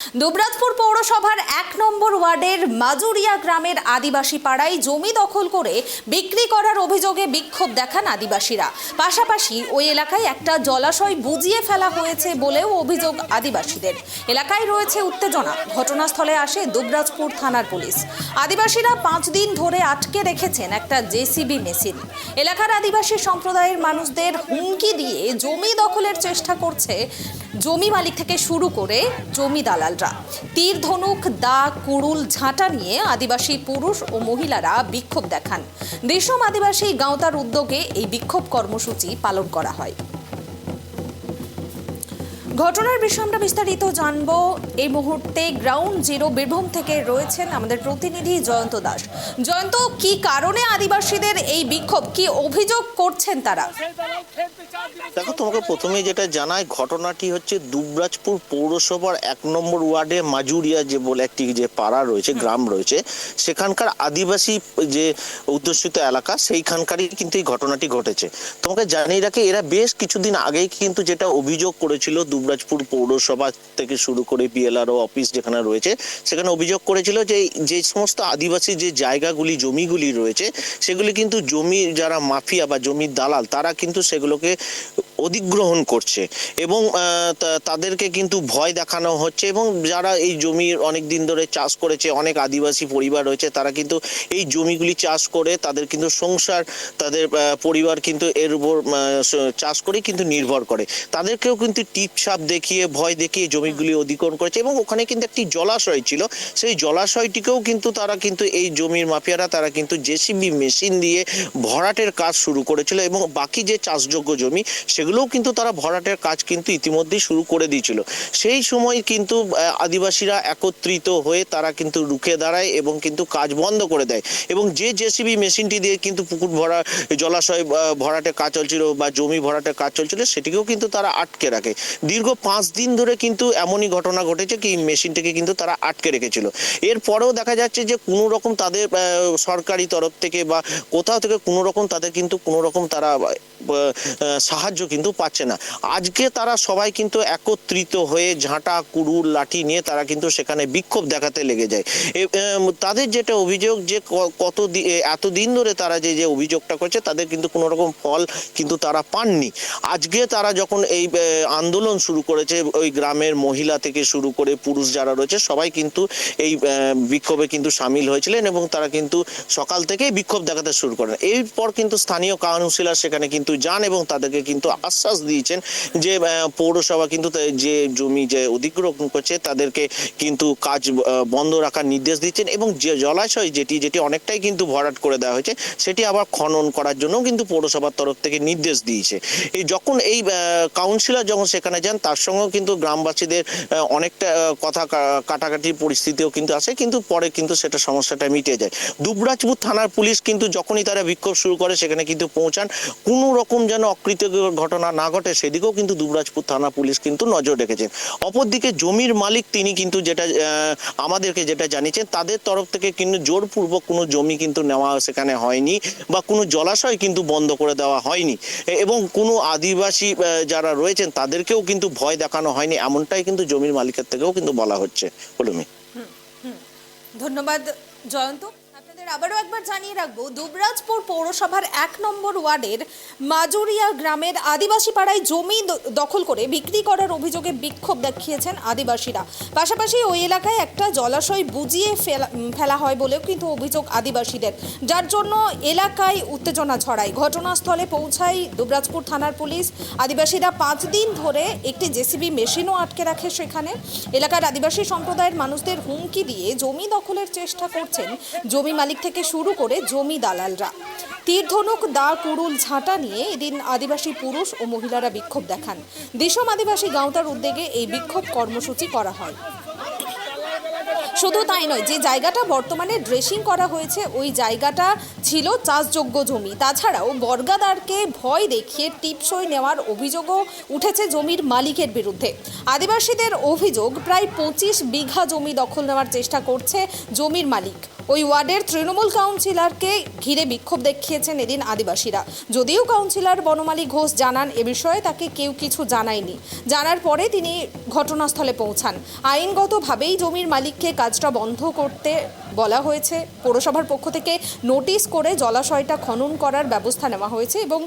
দুবরাজপুর পৌরসভার ১ নম্বর ওয়ার্ডের মাজুরিয়া গ্রামের আদিবাসী পাড়ায় জমি দখল করে বিক্রি করার অভিযোগে বিক্ষোভ দেখান আদিবাসীরা। পাশাপাশি ওই এলাকায় একটা জলাশয় বুজিয়ে ফেলা হয়েছে বলেও অভিযোগ আদিবাসীদের। এলাকায় রয়েছে উত্তেজনা। ঘটনাস্থলে আসে দুবরাজপুর থানার পুলিশ। আদিবাসীরা 5 দিন ধরে আটকে রেখেছেন একটা জেসিবি মেশিন। এলাকার আদিবাসী সম্প্রদায়ের মানুষদের হুমকি দিয়ে জমি দখলের চেষ্টা করছে জমি মালিক থেকে শুরু করে জমি দালালরা। তীর ধনুক, দা, কুড়ুল, ঝাঁটা নিয়ে আদিবাসী পুরুষ ও মহিলারা বিক্ষোভ দেখান। দেশম আদিবাসী গাঁওতার উদ্যোগে এই বিক্ষোভ কর্মসূচি পালন করা হয়। ঘটনার বিষয়ে আমরা বিস্তারিত জানবো। এই মুহূর্তে গ্রাউন্ড জিরো বীরভূম থেকে রয়েছেন আমাদের প্রতিনিধি জয়ন্ত দাস। জয়ন্ত, কি কারণে আদিবাসীদের এই বিক্ষোভ, কি অভিযোগ করছেন তারা? দেখো, তোমাকে প্রথমে যেটা জানাই, ঘটনাটি হচ্ছে দুবরাজপুর পৌরসভার 1 নম্বর ওয়ার্ডে মাজুরিয়া যে বলে একটি যে পাড়া রয়েছে, গ্রাম রয়েছে, সেখানকার আদিবাসী যে অধ্যুষিত এলাকা, সেইখানকারই কিন্তু এই ঘটনাটি ঘটেছে। তোমাকে জানিয়ে রাখি, এরা বেশ কিছুদিন আগেই কিন্তু যেটা অভিযোগ করেছিল, দুবরাজপুর পৌরসভা থেকে শুরু করে বিএলআরও অফিস যেখানে রয়েছে, সেখানে অভিযোগ করেছিল যে যে সমস্ত আদিবাসী যে জায়গাগুলি, জমিগুলি রয়েছে, সেগুলি কিন্তু জমি যারা মাফিয়া বা জমির দালাল, তারা কিন্তু সেগুলোকে অধিগ্রহণ করছে এবং তাদেরকে কিন্তু ভয় দেখানো হচ্ছে। এবং যারা এই জমির অনেক দিন ধরে চাষ করেছে, অনেক আদিবাসী পরিবার রয়েছে, তারা কিন্তু এই জমিগুলি চাষ করে তাদের কিন্তু সংসার, তাদের পরিবার কিন্তু এর উপর চাষ করে কিন্তু নির্ভর করে। তাদেরকেও কিন্তু টিপসাপ দেখিয়ে, ভয় দেখিয়ে জমিগুলি অধিগ্রহণ করেছে। এবং ওখানে কিন্তু একটি জলাশয় ছিল, সেই জলাশয়টিকেও কিন্তু তারা কিন্তু এই জমির মাফিয়ারা তারা কিন্তু জেসিবি মেশিন দিয়ে ভরাটের কাজ শুরু করেছিল। এবং বাকি যে চাষযোগ্য জমি, সেগুলোও কিন্তু তারা ভরাটের কাজ কিন্তু ইতিমধ্যেই শুরু করে দিয়েছিল। সেই সময় কিন্তু আদিবাসীরা একত্রিত হয়ে তারা কিন্তু রুখে দাঁড়ায় এবং কিন্তু কাজ বন্ধ করে দেয়। এবং যে জেসিবি মেশিনটি দিয়ে কিন্তু পুকুর ভরা, জলাশয় ভরাটের কাজ চলছিল বা জমি ভরাটের কাজ চলছিল, সেটিকেও কিন্তু তারা আটকে রাখে। দীর্ঘ 5 দিন ধরে কিন্তু এমনই ঘটনা ঘটেছে কি মেশিনটিকে কিন্তু তারা আটকে রেখেছিল। এরপরেও দেখা যাচ্ছে যে কোনো রকম তাদের সরকারি তরফ থেকে বা কোথাও থেকে কোনো রকম তাদের কিন্তু কোনো রকম তারা সাহায্য কিন্তু পাচ্ছে না। আজকে তারা সবাই কিন্তু একত্রিত হয়ে ঝাঁটা, কুড়ুল, লাঠি নিয়ে তারা কিন্তু সেখানে বিক্ষোভ দেখাতে লেগে যায়। তাদের যেটা অভিযোগ যে এতদিন ধরে তারা যে অভিযোগটা করছে, তাদের কিন্তু কোনো রকম ফল কিন্তু তারা পাননি। আজকে তারা যখন এই আন্দোলন শুরু করেছে, ওই গ্রামের মহিলা থেকে শুরু করে পুরুষ যারা রয়েছে, সবাই কিন্তু এই বিক্ষোভে কিন্তু সামিল হয়েছিলেন এবং তারা কিন্তু সকাল থেকেই বিক্ষোভ দেখাতে শুরু করেন। এরপর কিন্তু স্থানীয় কাউন্সিলর সেখানে কিন্তু যান এবং তাদেরকে কিন্তু আশ্বাস দিয়েছেন যে পৌরসভা কিন্তু যে জমি যে অধিগ্রহণ করছে, তাদেরকে কিন্তু কাজ বন্ধ রাখার নির্দেশ দিচ্ছেন। এবং যে জলাশয় যেটি অনেকটাই কিন্তু ভরাট করে দেওয়া হয়েছে, সেটি আবার খনন করার জন্য কিন্তু পৌরসভার তরফ থেকে নির্দেশ দিয়েছে। যখন এই কাউন্সিলর যখন সেখানে যান, তার সঙ্গেও কিন্তু গ্রামবাসীদের অনেকটা কথা কাটাকাটির পরিস্থিতিও কিন্তু আসে, কিন্তু পরে কিন্তু সেটা সমস্যাটা মিটে যায়। দুবরাজপুর থানার পুলিশ কিন্তু যখনই তারা বিক্ষোভ শুরু করে, সেখানে কিন্তু পৌঁছান। কোনো রকম যেন অকৃতজ্ঞ ঘটনা না ঘটে, সেদিকেও কিন্তু দুবরাজপুর থানা পুলিশ কিন্তু নজর রেখেছেন। অপরদিকে জমির মালিক তিনি কিন্তু যেটা আমাদেরকে যেটা জানিয়েছেন, তাদের তরফ থেকে কিন্তু জোরপূর্বক কোনো জমি কিন্তু নেওয়া সেখানে হয়নি বা কোনো জলাশয় কিন্তু বন্ধ করে দেওয়া হয়নি। এবং কোনো আদিবাসী যারা রয়েছেন তাদেরকেও কিন্তু ভয় দেখানো হয়নি, এমনটাই কিন্তু জমির মালিকের থেকেও কিন্তু বলা হচ্ছে। বলুন। ধন্যবাদ জয়ন্ত। আবারও একবার জানিয়ে রাখবো, দুবরাজপুর পৌরসভার 1 নম্বর ওয়ার্ডের মাজুরিয়া গ্রামের আদিবাসী পাড়ায় জমি দখল করে বিক্রি করার অভিযোগে বিক্ষোভ দেখিয়েছেন আদিবাসীরা। পাশাপাশি ওই এলাকায় একটা জলাশয় বুজিয়ে ফেলা হয় বলেও কিন্তু অভিযোগ আদিবাসীদের, যার জন্য এলাকায় উত্তেজনা ছড়ায়। ঘটনাস্থলে পৌঁছায় দুবরাজপুর থানার পুলিশ। আদিবাসীরা 5 দিন ধরে একটি জেসিবি মেশিনও আটকে রাখে সেখানে। এলাকার আদিবাসী সম্প্রদায়ের মানুষদের হুমকি দিয়ে জমি দখলের চেষ্টা করছেন জমি মালিক থেকে শুরু করে জমি দালালরা। তীর ধনুক, দা, কুড়ুল, ঝাঁটা নিয়ে এদিন আদিবাসী পুরুষ ও মহিলারা বিক্ষোভ দেখান। দেশম আদিবাসী গাঁওতার উদ্যোগে এই বিক্ষোভ কর্মসূচি করা হয়। শুধু তাই নয়, যে জায়গাটা বর্তমানে ড্রেসিং করা হয়েছে, ওই জায়গাটা ছিল চাষযোগ্য জমি। তাছাড়াও বর্গাদারকে ভয় দেখিয়ে টিপসই নেওয়ার অভিযোগও উঠেছে জমির মালিকের বিরুদ্ধে। আদিবাসীদের অভিযোগ, প্রায় 25 বিঘা জমি দখল নেওয়ার চেষ্টা করছে জমির মালিক। ওই ওয়ার্ডের তৃণমূল কাউন্সিলরকে ঘিরে বিক্ষোভ দেখিয়েছেন এদিন আদিবাসীরা। যদিও কাউন্সিলর বনমালী ঘোষ জানান এ বিষয়ে তাকে কেউ কিছু জানায়নি। জানার পরে তিনি ঘটনাস্থলে পৌঁছান। আইনগতভাবেই জমির মালিককে কাজটা বন্ধ করতে বলা হয়েছে। পৌরসভার পক্ষ থেকে নোটিশ করে জলাশয়টা খনন করার ব্যবস্থা নেওয়া হয়েছে এবং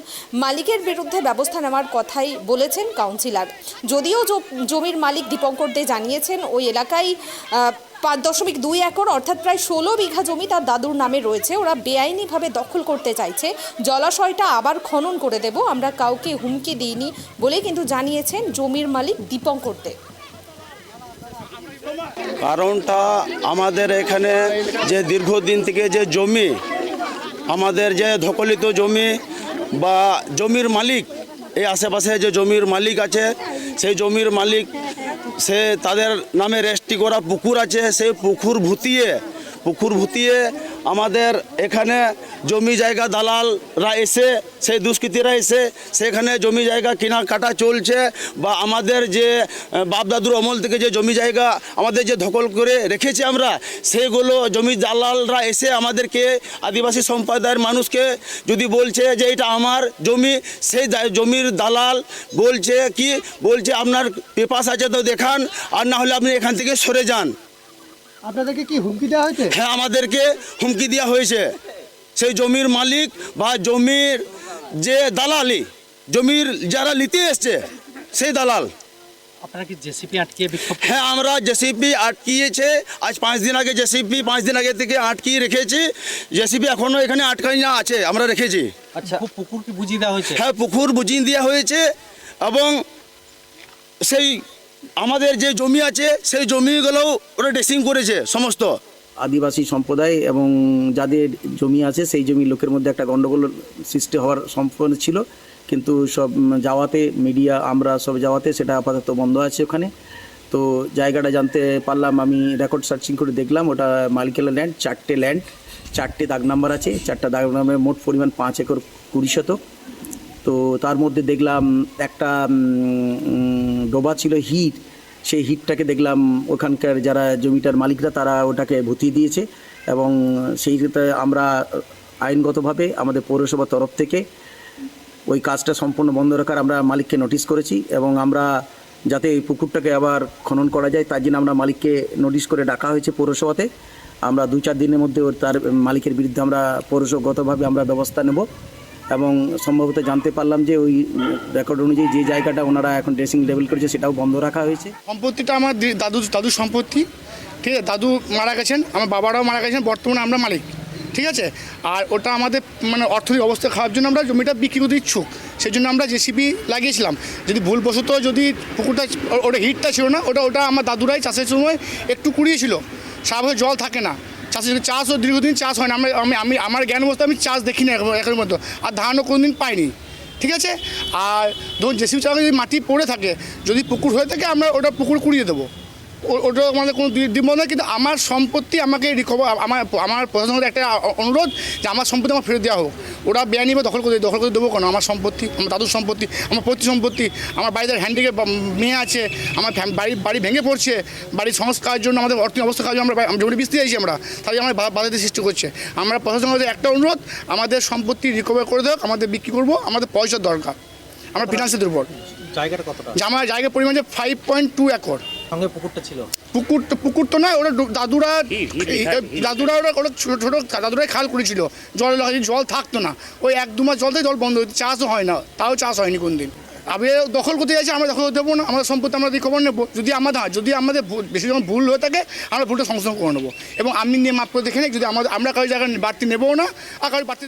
মালিকের বিরুদ্ধে ব্যবস্থা নেওয়ার কথাই বলেছেন কাউন্সিলর। যদিও জমির মালিক দীপঙ্কর দে জানিয়েছেন ওই এলাকায় 5.2 একর অর্থাৎ প্রায় 16 বিঘা জমি তার দাদুর নামে রয়েছে। ওরা বেআইনিভাবে দখল করতে চাইছে। জলাশয়টা আবার খনন করে দেব, আমরা কাউকে হুমকি দিইনি বলে কিন্তু জানিয়েছেন জমির মালিক দীপঙ্কর দে। কারণটা আমাদের এখানে যে দীর্ঘদিন থেকে যে জমি, আমাদের যে দখলিত জমি বা জমির মালিক, এই আশেপাশে যে জমির মালিক আছে, সেই জমির মালিক সে তাদের নামে রেজিস্ট্রি করা পুকুর আছে, সেই পুকুর ভুতিয়ে আমাদের এখানে জমি জায়গা দালালরা এসে, সেই দুষ্কৃতীরা এসে সেখানে জমি জায়গা কেনা কাটা চলছে। বা আমাদের যে বাপদাদুর অমল থেকে যে জমি জায়গা আমাদের যে দখল করে রেখেছি আমরা, সেগুলো জমি দালালরা এসে আমাদেরকে আদিবাসী সম্প্রদায়ের মানুষকে যদি বলছে যে এটা আমার জমি, সেই জমির দালাল বলছে আপনার পেপার আছে তো দেখান, আর না হলে আপনি এখান থেকে সরে যান। আপনাদেরকে কি হুমকি দেওয়া হয়েছে? হ্যাঁ, আমাদেরকে হুমকি দেওয়া হয়েছে। সেই জমির মালিক বা জমির যে দালালি, জমির যারা নিতে এসছে সেই দালাল। আপনারা কি জেসিপি আটকিয়ে বিক্ষোভ? হ্যাঁ, আমরা জেসিপি আটকিয়েছে। আজ 5 দিন আগে জেসিপি 5 দিন আগে থেকে আটকিয়ে রেখেছি। জেসিপি এখনও এখানে আটকাই না আছে, আমরা রেখেছি। আচ্ছা, পুকুর কি বুঝিয়ে দেওয়া হয়েছে? হ্যাঁ, পুকুর বুঝিয়ে দেওয়া হয়েছে এবং সেই আমাদের যে জমি আছে সেই জমিগুলোও ওরা ড্রেসিং করেছে সমস্ত। আদিবাসী সম্প্রদায় এবং যাদের জমি আছে সেই জমির লোকের মধ্যে একটা গণ্ডগোল সৃষ্টি হওয়ার সম্ভাবনা ছিল, কিন্তু সব যাওয়াতে মিডিয়া আমরা সব যাওয়াতে সেটা আপাতত বন্ধ আছে ওখানে। তো জায়গাটা জানতে পারলাম, আমি রেকর্ড সার্চিং করে দেখলাম, ওটা মালিকের ল্যান্ড, 4টে দাগ নাম্বার আছে। 4টা দাগ নাম্বারের মোট পরিমাণ 5 একর 20 শতক। তো তার মধ্যে দেখলাম একটা ডোবা ছিল হিট, সেই হিটটাকে দেখলাম ওখানকার যারা জমিটার মালিকরা তারা ওটাকে ভুতিয়ে দিয়েছে এবং সেইটাতে আমরা আইনগতভাবে আমাদের পৌরসভার তরফ থেকে ওই কাজটা সম্পূর্ণ বন্ধ রাখার আমরা মালিককে নোটিশ করেছি এবং আমরা যাতে এই পুকুরটাকে আবার খনন করা যায় তার জন্য আমরা মালিককে নোটিশ করে ডাকা হয়েছে পৌরসভাতে। আমরা 2-4 দিনের মধ্যে তার মালিকের বিরুদ্ধে আমরা পৌরসভাগতভাবে আমরা ব্যবস্থা নেব এবং সম্ভবত জানতে পারলাম যে ওই রেকর্ড অনুযায়ী যে জায়গাটা ওনারা এখন ড্রেসিং লেভেল করেছে সেটাও বন্ধ রাখা হয়েছে। সম্পত্তিটা আমার দাদুর সম্পত্তি, ঠিক আছে। দাদু মারা গেছেন, আমার বাবারাও মারা গেছেন, বর্তমানে আমরা মালিক, ঠিক আছে। আর ওটা আমাদের মানে অর্থনৈতিক অবস্থা খাওয়ার জন্য আমরা জমিটা বিক্রি করতে ইচ্ছুক, সেই জন্য আমরা জেসিবি লাগিয়েছিলাম। যদি ভুলবশত যদি পুকুরটা ওটা হিটটা ছিল না, ওটা আমার দাদুরাই চাষের সময় একটু কুড়িয়েছিল। স্বাভাবিক জল থাকে না, চাষও দীর্ঘদিন চাষ হয় না। আমি আমার জ্ঞান অবস্থা আমি চাষ দেখি না একের মতো, আর ধানও কোনোদিন পাইনি, ঠিক আছে। আর ধরুন জেসিবি চাষে যদি মাটি পড়ে থাকে, যদি পুকুর হয়ে থাকে, আমরা ওটা পুকুর কুড়িয়ে দেবো, ওটা আমাদের কোনো দ্বিমত নয়। কিন্তু আমার সম্পত্তি আমাকে রিকভার, আমার প্রশাসনের একটা অনুরোধ যে আমার সম্পত্তি আমার ফেরত দেওয়া হোক। ওরা বেআইনি বা দখল করে দেবো কেন? আমার সম্পত্তি, আমার দাদুর সম্পত্তি, আমার পৈতৃক সম্পত্তি, আমার বাড়িতে হ্যান্ডিকে মেয়ে আছে, আমার বাড়ি ভেঙে পড়ছে, বাড়ির সংস্কারের জন্য আমাদের অর্থনৈতিক অবস্থা কাজ আমরা জমি বিস্তি চাইছি আমরা, তাই আমার বাধাতে সৃষ্টি করছে। আমরা প্রশাসনের একটা অনুরোধ, আমাদের সম্পত্তি রিকভার করে দেওয়া, আমাদের বিক্রি করবো, আমাদের পয়সার দরকার, আমরা ফিনান্সের উপর। জায়গাটা কতটা? আমার জায়গার পরিমাণ যে 5.2 একর। সঙ্গে পুকুরটা ছিল? পুকুর তো নয়, ওরা দাদুরা ওরা ছোটো দাদুরাই খাল করেছিল, জল থাকতো না। ওই 1-2 মাস জল থেকে জল বন্ধ হয়েছে, চাষও হয় না, তাও চাষ হয়নি কোন দিন। আমি দখল করতে চাইছি, আমরা দখল দেবো না, আমাদের সম্পত্তি আমরা রিকভার নেবো। যদি আমাদের বেশি যখন ভুল হয়ে থাকে, আমরা ভুলটা সংশোধন করে নেবো এবং আমি নিয়ে মাপ করে দেখে নিই। যদি আমরা কারো জায়গায় বাড়তি নেবো না, আর কারো বাড়তি